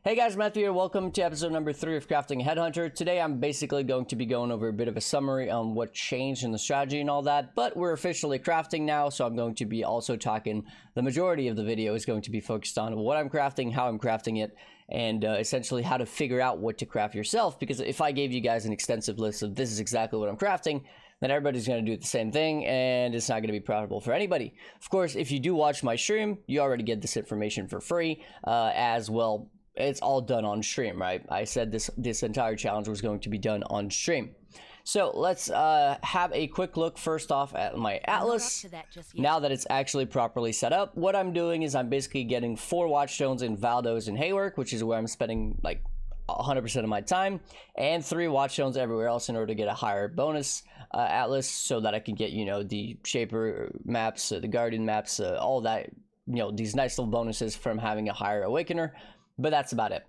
Hey guys, Matthew here. Welcome to episode number 3 of Crafting Headhunter. Today I'm basically going to be going over a bit of a summary on what changed in the strategy and all that, but we're officially crafting now, so I'm going to be also talking, the majority of the video is going to be focused on what I'm crafting, how I'm crafting it, and essentially how to figure out what to craft yourself, because if I gave you guys an extensive list of this is exactly what I'm crafting, then everybody's going to do the same thing, and it's not going to be profitable for anybody. Of course, if you do watch my stream, you already get this information for free, as well. It's all done on stream, right? I said this entire challenge was going to be done on stream. So let's have a quick look first off at my Atlas. Now that it's actually properly set up, what I'm doing is I'm basically getting 4 Watchstones in Valdos and Haywork, which is where I'm spending like 100% of my time, and 3 Watchstones everywhere else in order to get a higher bonus Atlas, so that I can get, you know, the Shaper maps, the Guardian maps, all that, you know, these nice little bonuses from having a higher Awakener. But that's about it.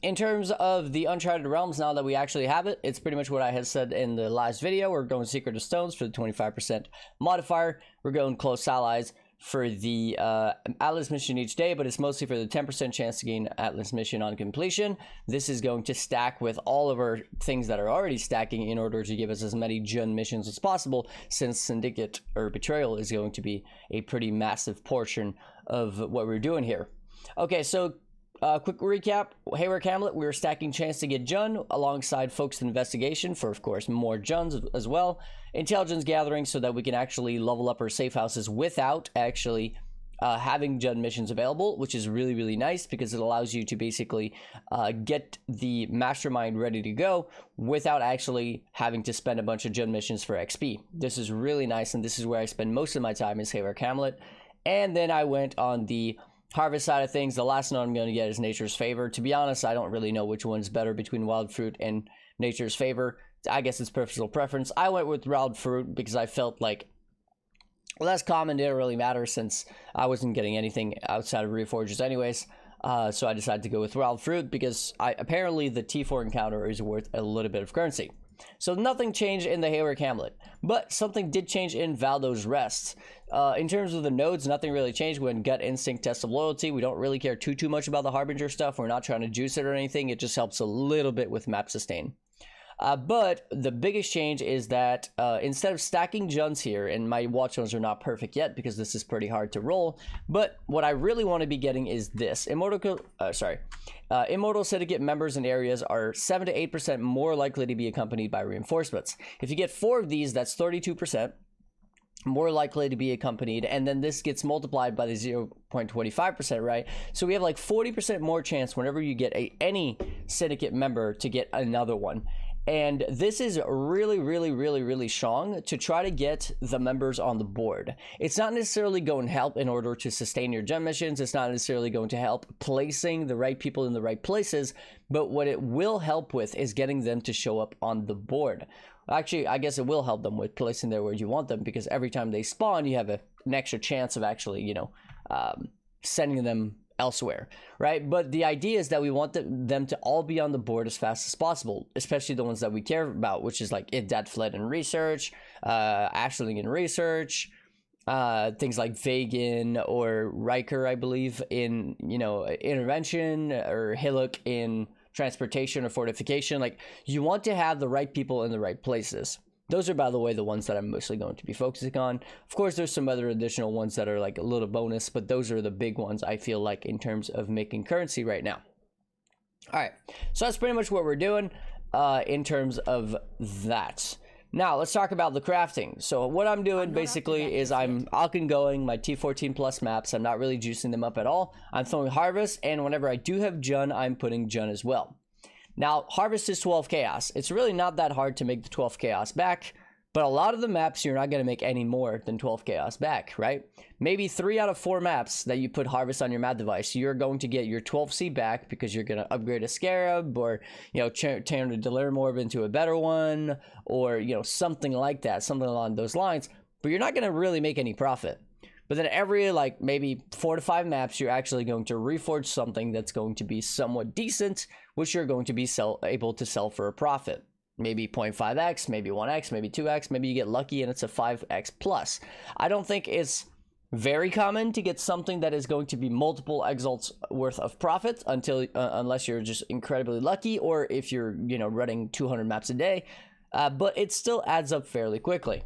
In terms of the Uncharted Realms, now that we actually have it, it's pretty much what I had said in the last video. We're going Secret of Stones for the 25% modifier. We're going Close Allies for the Atlas mission each day, but it's mostly for the 10% chance to gain Atlas mission on completion. This is going to stack with all of our things that are already stacking in order to give us as many Jun missions as possible, since Syndicate or Betrayal is going to be a pretty massive portion of what we're doing here. Okay, so quick recap. Haywork Hamlet, we were stacking chance to get Jun alongside Focused Investigation for, of course, more Juns as well. Intelligence Gathering, so that we can actually level up our safe houses without actually having Jun missions available, which is really, really nice because it allows you to basically get the Mastermind ready to go without actually having to spend a bunch of Jun missions for XP. This is really nice, and this is where I spend most of my time is Haywork Hamlet. And then I went on the Harvest side of things. The last one I'm going to get is Nature's Favor. To be honest, I don't really know which one's better between Wild Fruit and Nature's Favor. I guess it's personal preference. I went with Wild Fruit because I felt like less common didn't really matter, since I wasn't getting anything outside of Reforges anyways. So I decided to go with Wild Fruit because apparently the T4 encounter is worth a little bit of currency. So nothing changed in the Haywork Hamlet, but something did change in Valdo's Rest. In terms of the nodes, nothing really changed. When Gut Instinct, Test of Loyalty, we don't really care too much about the Harbinger stuff. We're not trying to juice it or anything. It just helps a little bit with map sustain. But the biggest change is that instead of stacking Juns here, and my Watchstones are not perfect yet because this is pretty hard to roll, but what I really want to be getting is this. Immortal Syndicate members in areas are 7 to 8% more likely to be accompanied by reinforcements. If you get 4 of these, that's 32% more likely to be accompanied, and then this gets multiplied by the 0.25%, right? So we have like 40% more chance whenever you get any Syndicate member to get another one. And this is really strong to try to get the members on the board. It's not necessarily going to help in order to sustain your gem missions. It's not necessarily going to help placing the right people in the right places, but what it will help with is getting them to show up on the board. Actually, I guess it will help them with placing them where you want them, because every time they spawn, you have an extra chance of actually, you know, sending them elsewhere, right? But the idea is that we want them to all be on the board as fast as possible, especially the ones that we care about, which is like If Dad Fled in Research, Ashling in Research, things like Vagan or Riker, I believe, in, you know, Intervention, or Hillock in Transportation or Fortification. Like, you want to have the right people in the right places. Those are, by the way, the ones that I'm mostly going to be focusing on. Of course, there's some other additional ones that are like a little bonus, but those are the big ones I feel like in terms of making currency right now. All right, so that's pretty much what we're doing in terms of that. Now, let's talk about the crafting. So what I'm doing basically is I'm going my T14 plus maps. I'm not really juicing them up at all. I'm throwing Harvest, and whenever I do have Jun, I'm putting Jun as well. Now, Harvest is 12 Chaos. It's really not that hard to make the 12 Chaos back, but a lot of the maps you're not going to make any more than 12 Chaos back, right? Maybe 3 out of 4 maps that you put Harvest on your map device, you're going to get your 12C back because you're going to upgrade a Scarab, or, you know, turn a Delirium Morb into a better one, or, you know, something like that, something along those lines, but you're not going to really make any profit. But then every, like, maybe 4 to 5 maps, you're actually going to reforge something that's going to be somewhat decent, which you're going to be able to sell for a profit. Maybe 0.5x, maybe 1x, maybe 2x, maybe you get lucky and it's a 5x plus. I don't think it's very common to get something that is going to be multiple exalts worth of profit unless you're just incredibly lucky, or if you're, you know, running 200 maps a day, but it still adds up fairly quickly.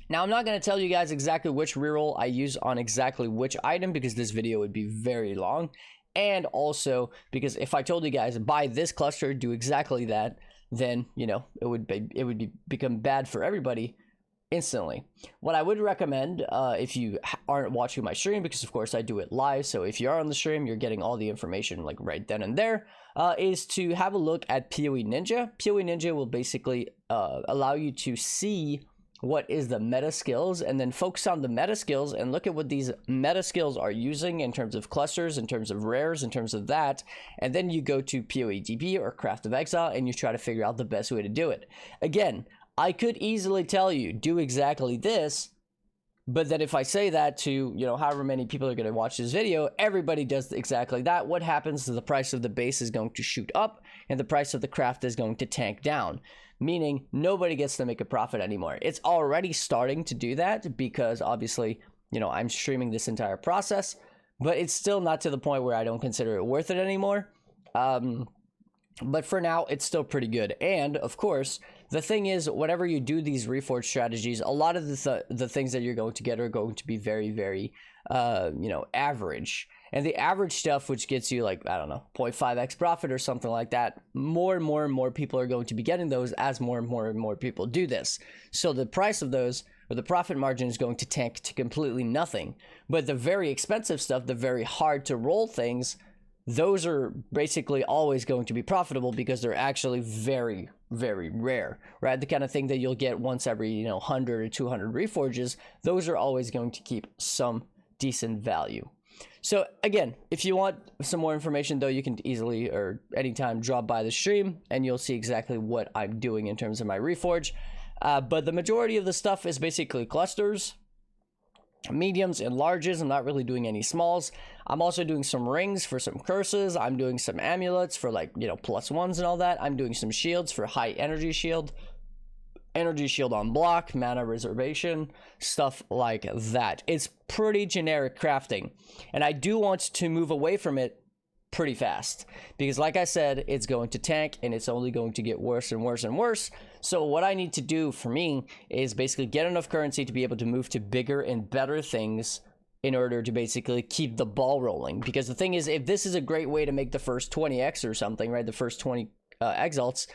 Now, I'm not going to tell you guys exactly which reroll I use on exactly which item, because this video would be very long, and also because if I told you guys buy this cluster, do exactly that, then, you know, it would become bad for everybody instantly. What I would recommend, if you aren't watching my stream, because of course I do it live, so if you are on the stream, you're getting all the information like right then and there, is to have a look at PoE Ninja. PoE Ninja will basically allow you to see what is the meta skills, and then focus on the meta skills and look at what these meta skills are using in terms of clusters, in terms of rares, in terms of that, and then you go to PoE DB or Craft of Exile and you try to figure out the best way to do it. Again, I could easily tell you do exactly this, but then if I say that to, you know, however many people are going to watch this video, everybody does exactly that. What happens is the price of the base is going to shoot up and the price of the craft is going to tank down, meaning nobody gets to make a profit anymore. It's already starting to do that because obviously, you know, I'm streaming this entire process, but it's still not to the point where I don't consider it worth it anymore. But for now, it's still pretty good. And of course, the thing is, whenever you do these Reforge strategies, a lot of the things that you're going to get are going to be very, very, you know, average. And the average stuff, which gets you like, I don't know, 0.5x profit or something like that, more and more people are going to be getting those as more and more people do this. So the price of those, or the profit margin, is going to tank to completely nothing. But the very expensive stuff, the very hard to roll things, those are basically always going to be profitable because they're actually very, very rare, right? The kind of thing that you'll get once every, you know, 100 or 200 reforges, those are always going to keep some decent value. So again, if you want some more information though, you can easily or anytime drop by the stream and you'll see exactly what I'm doing in terms of my Reforge. But the majority of the stuff is basically clusters, mediums and larges. I'm not really doing any smalls. I'm also doing some rings for some curses. I'm doing some amulets for, like, you know, +1s and all that. I'm doing some shields for high energy shield on block, mana reservation, stuff like that. It's pretty generic crafting, and I do want to move away from it pretty fast because, like I said, it's going to tank and it's only going to get worse and worse and worse. So what I need to do for me is basically get enough currency to be able to move to bigger and better things in order to basically keep the ball rolling. Because the thing is, if this is a great way to make the first 20x or something, right, the first 20 exalts,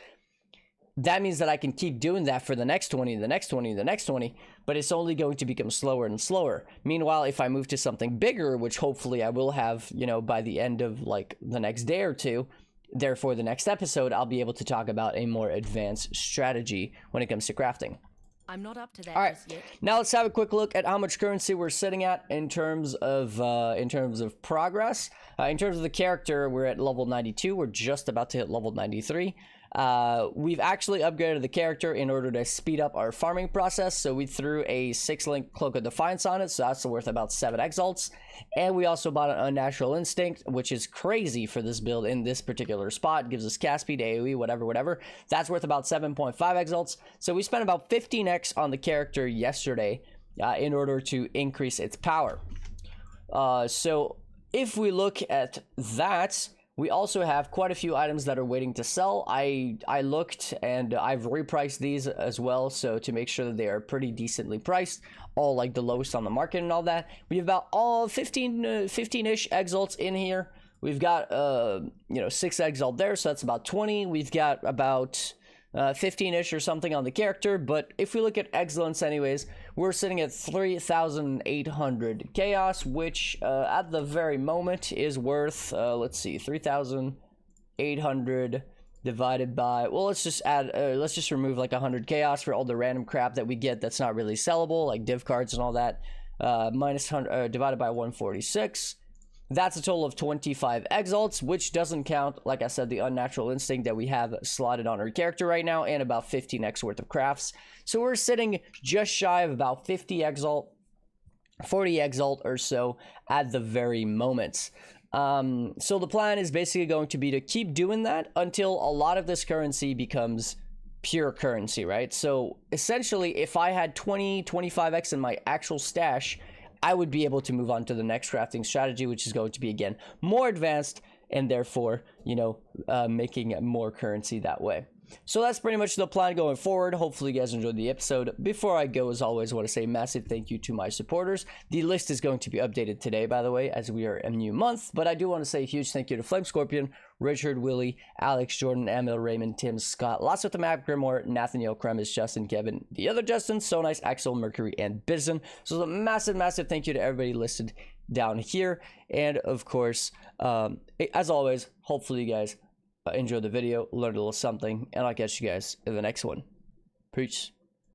that means that I can keep doing that for the next 20, the next 20, the next 20, but it's only going to become slower and slower. Meanwhile, if I move to something bigger, which hopefully I will have, you know, by the end of like the next day or two, therefore the next episode, I'll be able to talk about a more advanced strategy when it comes to crafting. I'm not up to that. All right, just yet. now let's have a quick look at how much currency we're sitting at in terms of progress. In terms of the character, we're at level 92. We're just about to hit level 93. We've actually upgraded the character in order to speed up our farming process. So we threw a 6-link Cloak of Defiance on it, so that's worth about 7 exalts. And we also bought an Unnatural Instinct, which is crazy for this build in this particular spot. It gives us cast speed, AoE, whatever. That's worth about 7.5 exalts. So we spent about 15x on the character yesterday in order to increase its power. So if we look at that, we also have quite a few items that are waiting to sell. I looked and I've repriced these as well, so to make sure that they are pretty decently priced, all like the lowest on the market and all that. We have about all 15-ish exalts in here. We've got 6 exalt there, so that's about 20. We've got about 15-ish or something on the character, but if we look at Exilence anyways, we're sitting at 3,800 chaos, which at the very moment is worth, let's see, 3,800 divided by, well, let's just remove like 100 chaos for all the random crap that we get that's not really sellable, like div cards and all that, minus 100, divided by 146. That's a total of 25 exalts, which doesn't count, like I said, the Unnatural Instinct that we have slotted on our character right now, and about 15x worth of crafts. So we're sitting just shy of about 50 exalt, 40 exalt or so at the very moment. So the plan is basically going to be to keep doing that until a lot of this currency becomes pure currency, right? So essentially, if I had 20, 25x in my actual stash, I would be able to move on to the next crafting strategy, which is going to be, again, more advanced, and therefore, you know, making more currency that way. So that's pretty much the plan going forward. Hopefully you guys enjoyed the episode. Before I go, as always, I want to say a massive thank you to my supporters. The list is going to be updated today, by the way, as we are a new month. But I do want to say a huge thank you to Flame Scorpion, Richard, Willie, Alex, Jordan, Emil, Raymond, Tim, Scott, Lots of the Map, Grimoire, Nathaniel, Kremis, Justin, Kevin, the other Justin, So Nice, Axel, Mercury, and Bison. So a massive thank you to everybody listed down here. And of course, as always, hopefully you guys enjoyed the video, learned a little something, and I'll catch you guys in the next one. Peace.